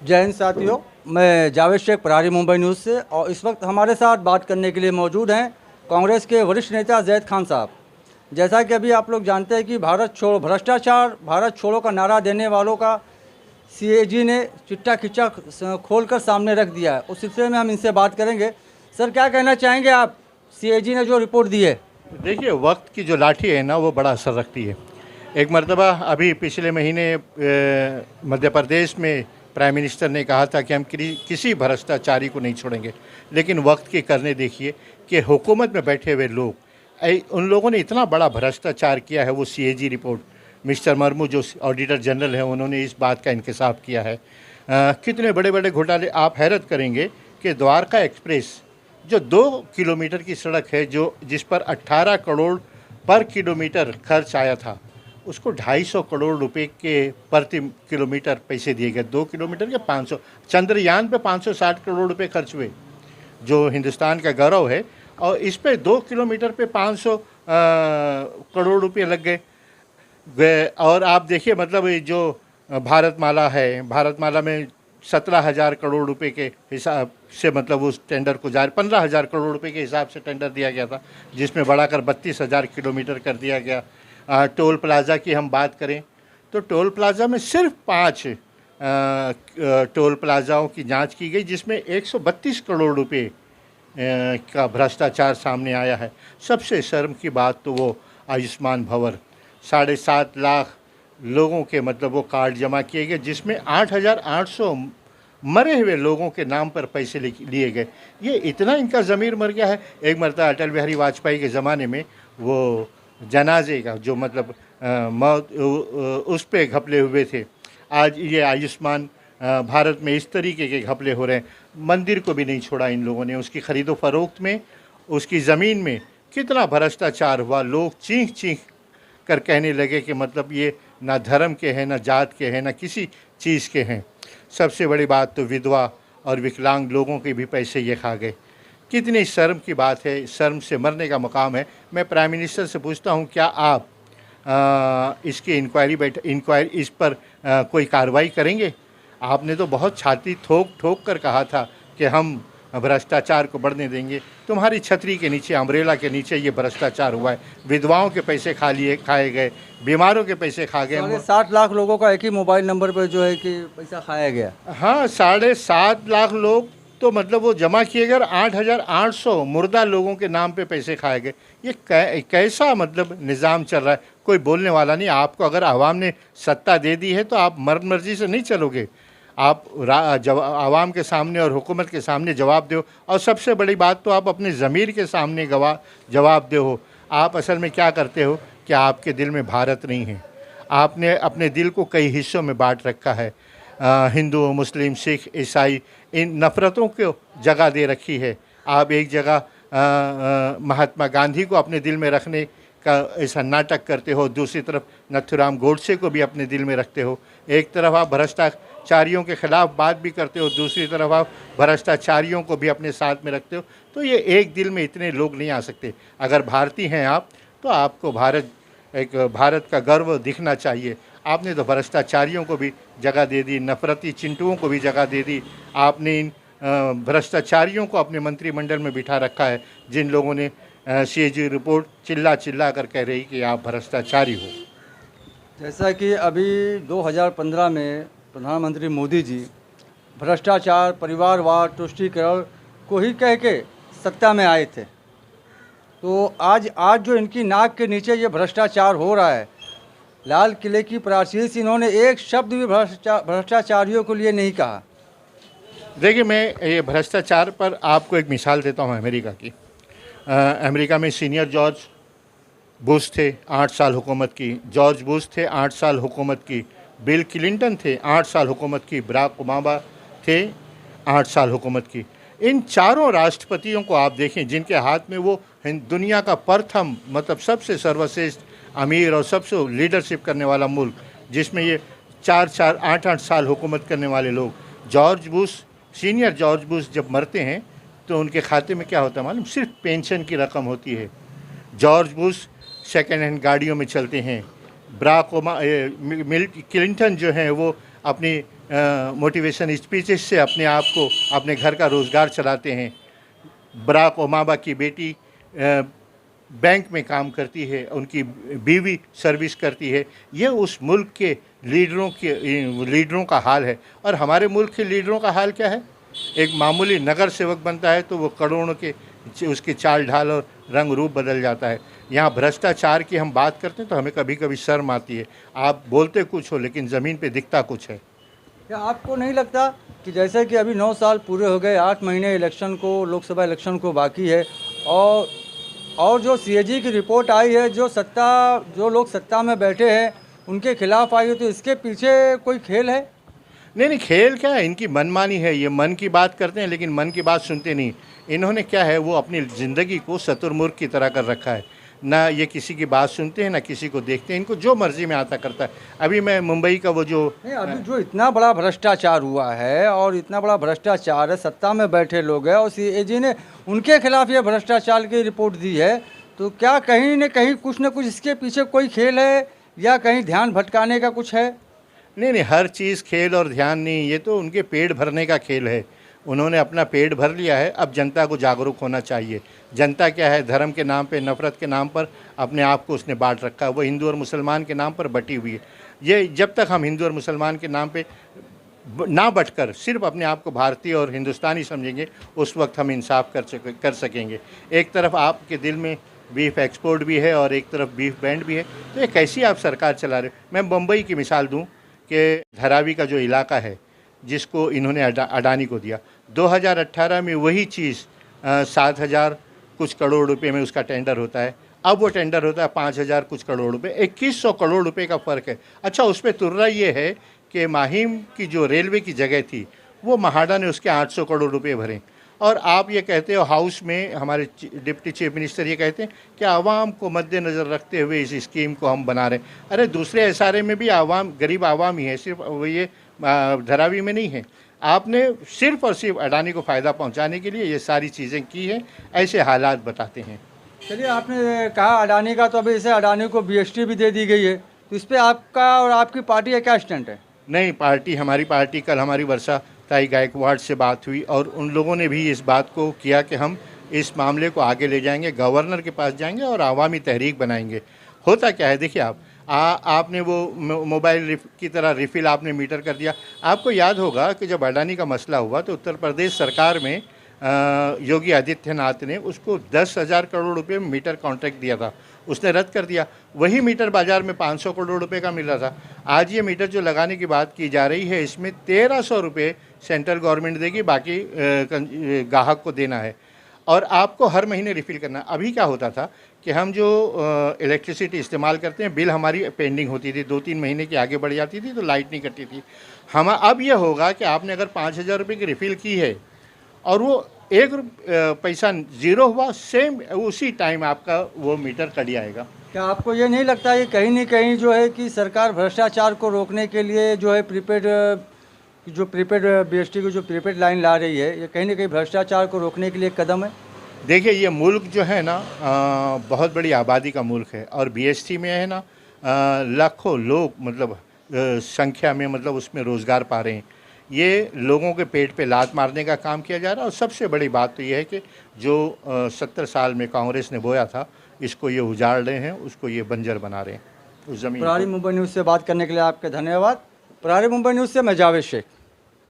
जय हिंद साथियों। मैं जावेद शेख, प्रहारी मुंबई न्यूज़ से। और इस वक्त हमारे साथ बात करने के लिए मौजूद हैं कांग्रेस के वरिष्ठ नेता जैद खान साहब। जैसा कि अभी आप लोग जानते हैं कि भारत छोड़ो भ्रष्टाचार, भारत छोड़ो का नारा देने वालों का सीएजी ने चिट्टा खिच्चा खोलकर सामने रख दिया है। उस सिलसिले में हम इनसे बात करेंगे। सर, क्या कहना चाहेंगे आप, सीएजी ने जो रिपोर्ट दी है? देखिए, वक्त की जो लाठी है ना वो बड़ा असर रखती है। एक मर्तबा अभी पिछले महीने मध्य प्रदेश में प्राइम मिनिस्टर ने कहा था कि हम किसी भ्रष्टाचारी को नहीं छोड़ेंगे, लेकिन वक्त की करने देखिए कि हुकूमत में बैठे हुए लोग उन लोगों ने इतना बड़ा भ्रष्टाचार किया है। वो सीएजी रिपोर्ट, मिस्टर मर्मू जो ऑडिटर जनरल हैं उन्होंने इस बात का इंकशाफ किया है। कितने बड़े बड़े घोटाले, आप हैरत करेंगे कि द्वारका एक्सप्रेस जो 2 किलोमीटर की सड़क है, जो जिस पर 18 करोड़ पर किलोमीटर खर्च आया था, उसको 250 करोड़ रुपए के प्रति किलोमीटर पैसे दिए गए। 2 किलोमीटर के 500, चंद्रयान पे 560 करोड़ रुपए खर्च हुए, जो हिंदुस्तान का गौरव है। और इस पे 2 किलोमीटर पे 500 करोड़ रुपए लग गए। और आप देखिए, मतलब ये जो भारतमाला है, भारतमाला में 17,000 करोड़ रुपए के हिसाब से, मतलब उस टेंडर को जारी 15,000 करोड़ रुपए के हिसाब से टेंडर दिया गया था, जिसमें बढ़ाकर 32,000 किलोमीटर कर दिया गया। टोल प्लाज़ा की हम बात करें तो टोल प्लाज़ा में सिर्फ 5 टोल प्लाज़ाओं की जांच की गई, जिसमें 132 करोड़ रुपए का भ्रष्टाचार सामने आया है। सबसे शर्म की बात तो वो आयुष्मान भवन, 7.5 लाख लोगों के मतलब वो कार्ड जमा किए गए, जिसमें 8,800 मरे हुए लोगों के नाम पर पैसे लिए गए। ये इतना इनका ज़मीर मर गया है। एक मरतबा अटल बिहारी वाजपेयी के ज़माने में वो जनाजे का जो मतलब मौत उस पे घपले हुए थे। आज ये आयुष्मान भारत में इस तरीके के घपले हो रहे हैं। मंदिर को भी नहीं छोड़ा इन लोगों ने, उसकी खरीदो फरोख्त में, उसकी ज़मीन में कितना भ्रष्टाचार हुआ। लोग चीख चीख कर कहने लगे कि मतलब ये ना धर्म के हैं, ना जात के हैं, ना किसी चीज़ के हैं। सबसे बड़ी बात तो विधवा और विकलांग लोगों के भी पैसे ये खा गए। कितनी शर्म की बात है, शर्म से मरने का मुकाम है। मैं प्राइम मिनिस्टर से पूछता हूँ, क्या आप इसकी इंक्वायरी इस पर कोई कार्रवाई करेंगे? आपने तो बहुत छाती ठोक ठोक कर कहा था कि हम भ्रष्टाचार को बढ़ने देंगे। तुम्हारी छतरी के नीचे, अम्ब्रेला के नीचे ये भ्रष्टाचार हुआ है। विधवाओं के पैसे खाए गए, बीमारों के पैसे खा गए। 7.5 लाख लोगों का एक ही मोबाइल नंबर पर जो है कि पैसा खाया गया। हाँ, 7.5 लाख लोग तो मतलब वो जमा किए गए, 8,800 मुर्दा लोगों के नाम पे पैसे खाए गए। ये कैसा मतलब निज़ाम चल रहा है? कोई बोलने वाला नहीं। आपको अगर आवाम ने सत्ता दे दी है तो आप मर्जी से नहीं चलोगे। आप आवाम के सामने और हुकूमत के सामने जवाब दो। और सबसे बड़ी बात तो आप अपने ज़मीर के सामने जवाब दो। आप असल में क्या करते हो कि आपके दिल में भारत नहीं है। आपने अपने दिल को कई हिस्सों में बांट रखा है। हिंदू, मुस्लिम, सिख, ईसाई, इन नफ़रतों को जगह दे रखी है। आप एक जगह महात्मा गांधी को अपने दिल में रखने का ऐसा नाटक करते हो, दूसरी तरफ नथुराम गोडसे को भी अपने दिल में रखते हो। एक तरफ आप भ्रष्टाचारियों के ख़िलाफ़ बात भी करते हो, दूसरी तरफ आप भ्रष्टाचारियों को भी अपने साथ में रखते हो। तो ये एक दिल में इतने लोग नहीं आ सकते। अगर भारतीय हैं आप, तो आपको भारत का गर्व दिखना चाहिए। आपने तो भ्रष्टाचारियों को भी जगह दे दी, नफरती चिंटुओं को भी जगह दे दी। आपने इन भ्रष्टाचारियों को अपने मंत्रिमंडल में बिठा रखा है, जिन लोगों ने सीएजी रिपोर्ट चिल्ला चिल्ला कर कह रही कि आप भ्रष्टाचारी हो। जैसा कि अभी 2015 में प्रधानमंत्री मोदी जी भ्रष्टाचार, परिवारवाद, तुष्टीकरण को ही कह के सत्ता में आए थे, तो आज जो इनकी नाक के नीचे ये भ्रष्टाचार हो रहा है, लाल किले की प्राचीर से इन्होंने एक शब्द भी भ्रष्टाचारियों के लिए नहीं कहा। देखिए, मैं ये भ्रष्टाचार पर आपको एक मिसाल देता हूँ अमेरिका की। अमेरिका में सीनियर जॉर्ज बुश थे, 8 साल हुकूमत की। जॉर्ज बुश थे, 8 साल हुकूमत की। बिल क्लिंटन थे, 8 साल हुकूमत की। बराक ओबामा थे, 8 साल हुकूमत की। इन चारों राष्ट्रपतियों को आप देखें, जिनके हाथ में वो दुनिया का प्रथम मतलब सबसे सर्वश्रेष्ठ अमीर और सबसे लीडरशिप करने वाला मुल्क, जिसमें ये 4-4, 8-8 साल हुकूमत करने वाले लोग। George Bush, senior George Bush जब मरते हैं तो उनके खाते में क्या होता है मालूम? सिर्फ पेंशन की रकम होती है। जॉर्ज बुश सेकेंड हैंड गाड़ियों में चलते हैं। बराक ओबामा क्लिंटन जो हैं वो अपनी मोटिवेशन स्पीचेस से अपने आप को, अपने घर का रोज़गार चलाते हैं। बराक ओबामा की बेटी बैंक में काम करती है, उनकी बीवी सर्विस करती है। ये उस मुल्क के लीडरों का हाल है। और हमारे मुल्क के लीडरों का हाल क्या है? एक मामूली नगर सेवक बनता है तो वो करोड़ों के उसकी चाल ढाल और रंग रूप बदल जाता है। यहाँ भ्रष्टाचार की हम बात करते हैं तो हमें कभी कभी शर्म आती है। आप बोलते कुछ हो लेकिन ज़मीन पे दिखता कुछ है। क्या आपको नहीं लगता कि जैसे कि अभी 9 साल पूरे हो गए, 8 महीने इलेक्शन को, लोकसभा इलेक्शन को बाकी है, और जो सीएजी की रिपोर्ट आई है, जो लोग सत्ता में बैठे हैं उनके खिलाफ आई है, तो इसके पीछे कोई खेल है? नहीं, खेल क्या है, इनकी मनमानी है। ये मन की बात करते हैं लेकिन मन की बात सुनते नहीं। इन्होंने क्या है, वो अपनी ज़िंदगी को शुतुरमुर्ग की तरह कर रखा है। ना ये किसी की बात सुनते हैं, ना किसी को देखते हैं। इनको जो मर्जी में आता करता है। अभी मैं मुंबई का वो जो नहीं, अभी जो इतना बड़ा भ्रष्टाचार हुआ है, और इतना बड़ा भ्रष्टाचार है, सत्ता में बैठे लोग हैं, और सीएजी ने उनके खिलाफ ये भ्रष्टाचार की रिपोर्ट दी है, तो क्या कहीं न कहीं कुछ न कुछ इसके पीछे कोई खेल है, या कहीं ध्यान भटकाने का कुछ है? नहीं, हर चीज़ खेल और ध्यान नहीं, ये तो उनके पेट भरने का खेल है। उन्होंने अपना पेट भर लिया है, अब जनता को जागरूक होना चाहिए। जनता क्या है, धर्म के नाम पे, नफ़रत के नाम पर अपने आप को उसने बांट रखा है। वो हिंदू और मुसलमान के नाम पर बटी हुई है। ये जब तक हम हिंदू और मुसलमान के नाम पे ना बटकर सिर्फ अपने आप को भारतीय और हिंदुस्तानी समझेंगे, उस वक्त हम इंसाफ कर सकेंगे। एक तरफ आपके दिल में बीफ एक्सपोर्ट भी है और एक तरफ बीफ बैंड भी है, तो ये कैसी आप सरकार चला रहे हो? मैं मुंबई की मिसाल दूँ कि धारावी का जो इलाका है, जिसको इन्होंने अडानी को दिया, 2018 में वही चीज़ 7,000 कुछ करोड़ रुपए में उसका टेंडर होता है। अब वो टेंडर होता है 5,000 कुछ करोड़ रुपए, 2100 करोड़ रुपए का फ़र्क है। अच्छा, उसमें तुर्रा ये है कि माहिम की जो रेलवे की जगह थी, वो महाडा ने उसके 800 करोड़ रुपए भरे। और आप ये कहते हो, हाउस में हमारे डिप्टी चीफ मिनिस्टर ये कहते हैं कि आवाम को मद्देनज़र रखते हुए इस स्कीम को हम बना रहे हैं। अरे, दूसरे एसआरए में भी आवाम, गरीब आवाम ही है, सिर्फ वो ये धारावी में नहीं है। आपने सिर्फ और सिर्फ अडानी को फ़ायदा पहुंचाने के लिए ये सारी चीज़ें की हैं। ऐसे हालात बताते हैं। चलिए, आपने कहा अडानी का, तो अभी इसे अडानी को बीएसटी भी दे दी गई है, तो इस पर आपका और आपकी पार्टी का क्या स्टैंड है? नहीं, हमारी पार्टी, कल हमारी वर्षा ताई गायकवाड़ से बात हुई और उन लोगों ने भी इस बात को किया कि हम इस मामले को आगे ले जाएंगे, गवर्नर के पास जाएंगे और आवामी तहरीक बनाएंगे। होता क्या है, देखिए आपने वो मोबाइल की तरह रिफ़िल आपने मीटर कर दिया। आपको याद होगा कि जब अडानी का मसला हुआ तो उत्तर प्रदेश सरकार में योगी आदित्यनाथ ने उसको 10,000 करोड़ रुपए में मीटर कॉन्ट्रैक्ट दिया था, उसने रद्द कर दिया। वही मीटर बाज़ार में 500 करोड़ रुपए का मिल रहा था। आज ये मीटर जो लगाने की बात की जा रही है, इसमें 1,300 रुपये सेंट्रल गवर्नमेंट देगी, बाकी ग्राहक को देना है और आपको हर महीने रिफ़िल करना। अभी क्या होता था कि हम जो इलेक्ट्रिसिटी इस्तेमाल करते हैं, बिल हमारी पेंडिंग होती थी, 2-3 महीने की आगे बढ़ जाती थी, तो लाइट नहीं कटती थी। अब ये होगा कि आपने अगर 5,000 रुपये की रिफ़िल की है और वो पैसा ज़ीरो हुआ, सेम उसी टाइम आपका वो मीटर कट जाएगा। क्या आपको ये नहीं लगता है कहीं न कहीं जो है कि सरकार भ्रष्टाचार को रोकने के लिए जो है प्रीपेड बीएसटी की जो प्रीपेड लाइन ला रही है, ये कहीं न कहीं भ्रष्टाचार को रोकने के लिए एक कदम है? देखिए, ये मुल्क जो है ना, बहुत बड़ी आबादी का मुल्क है और बीएसटी में है ना, लाखों लोग, मतलब संख्या में, मतलब उसमें रोज़गार पा रहे हैं। ये लोगों के पेट पे लात मारने का काम किया जा रहा है। और सबसे बड़ी बात तो ये है कि जो 70 साल में कांग्रेस ने बोया था, इसको ये उजाड़ रहे हैं, उसको ये बंजर बना रहे हैं उस ज़मीन को। प्रहारी मुंबई न्यूज़ से बात करने के लिए आपके धन्यवाद। प्रहारी मुंबई न्यूज़ से मैं जावेद शेख।